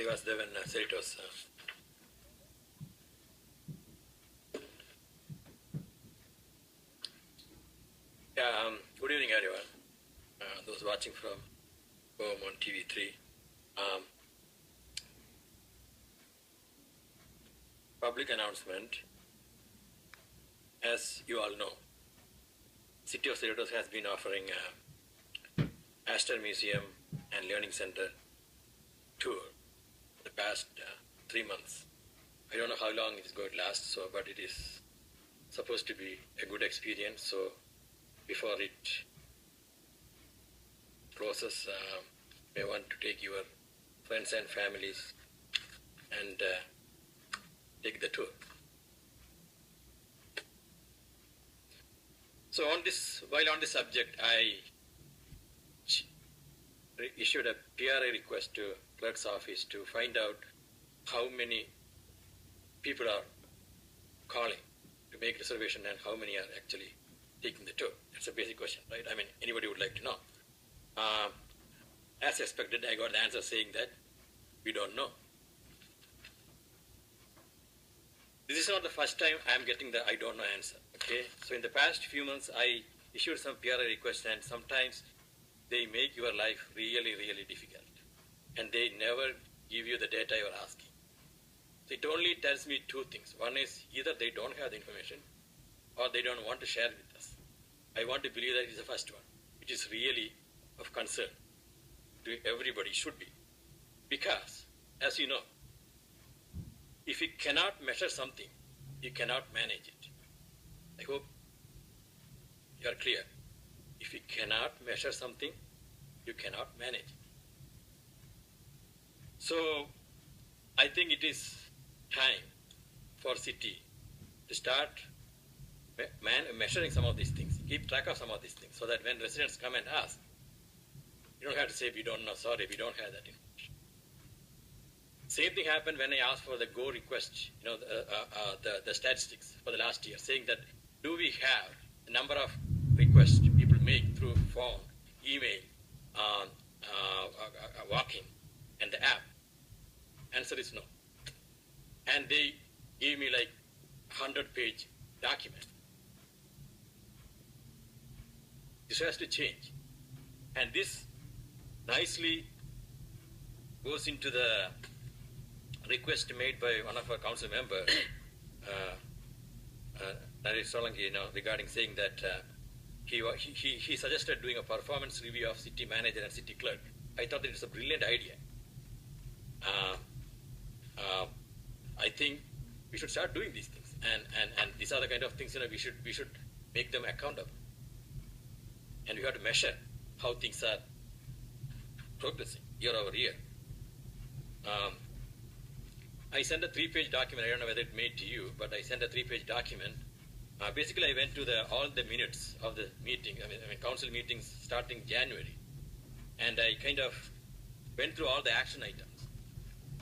was there when Cerritos. Good evening, everyone. Those watching from home on TV3. Public announcement. As you all know, City of Cerritos has been offering Astor Museum and Learning Center tour the past 3 months. I don't know how long it is going to last, but it is supposed to be a good experience. So before it closes, may want to take your friends and families and take the tour. So while on this subject, I issued a PRA request to clerk's office to find out how many people are calling to make reservation and how many are actually taking the tour. It's a basic question, right? I mean, anybody would like to know. As expected, I got the answer saying that we don't know. This is not the first time I am getting the I don't know answer, okay? So in the past few months, I issued some PRA requests, and sometimes they make your life really, really difficult. And they never give you the data you are asking. So it only tells me two things. One is either they don't have the information or they don't want to share it with us. I want to believe that is the first one, which is really of concern to everybody, should be. Because, as you know, if you cannot measure something, you cannot manage it. I hope you are clear. If you cannot measure something, you cannot manage it. So, I think it is time for city to start measuring some of these things, keep track of some of these things, so that when residents come and ask, you don't have to say, we don't know, sorry, we don't have that information. Same thing happened when I asked for the GO request, the statistics for the last year, saying that, do we have the number of requests people make through phone, email, walking, and the app? Answer is no. And they gave me like 100-page document. This has to change. And this nicely goes into the request made by one of our council members, Naresh Solanki, regarding saying that he suggested doing a performance review of city manager and city clerk. I thought it was a brilliant idea. I think we should start doing these things, and these are the kind of things we should make them accountable, and we have to measure how things are progressing year over year. I sent a 3-page document. I don't know whether it made to you, but I sent a 3-page document. Basically, I went to all the minutes of the meeting. I mean, council meetings starting January, and I kind of went through all the action items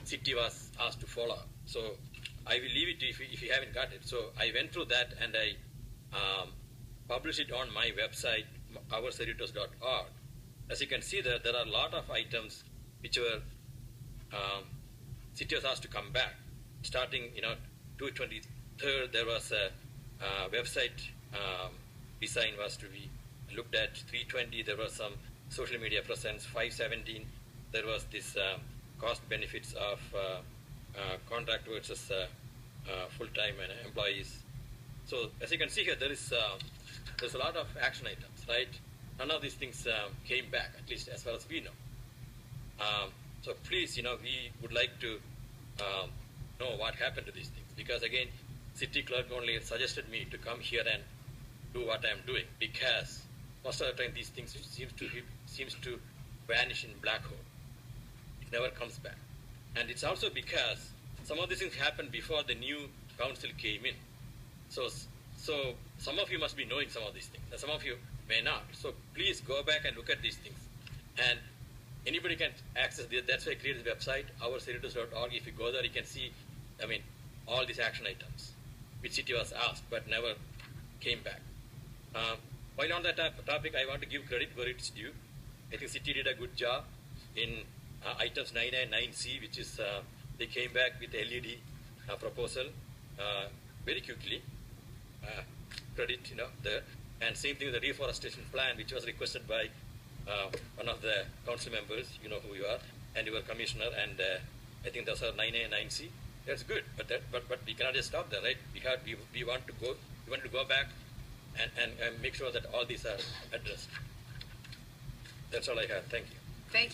city was asked to follow. So I will leave it if you haven't got it. So I went through that and I published it on my website, ourcerritos.org. As you can see there are a lot of items which were city was asked to come back. Starting, 2/23rd, there was a website design was to be looked at. 3/20, there was some social media presence. 5/17, there was this cost benefits of contract versus full-time employees. So as you can see here, there's a lot of action items, right? None of these things came back, at least as far as we know. So please, we would like to know what happened to these things, because again, city clerk only suggested me to come here and do what I'm doing, because most of the time these things seems to vanish in black hole. It never comes back. And it's also because some of these things happened before the new council came in. So some of you must be knowing some of these things, and some of you may not. So please go back and look at these things. And anybody can access this. That's why I created the website, ourcerritos.org. If you go there, you can see, all these action items, which city was asked, but never came back. While on that topic, I want to give credit where it's due. I think city did a good job in items 9A, 9C, which is they came back with LED proposal very quickly. Credit, there. And same thing with the reforestation plan, which was requested by one of the council members, you know who you are, and your commissioner, and I think those are 9A, 9C. That's good, but we cannot just stop there, right? We want to go back and make sure that all these are addressed. That's all I have. Thank you. Thank you.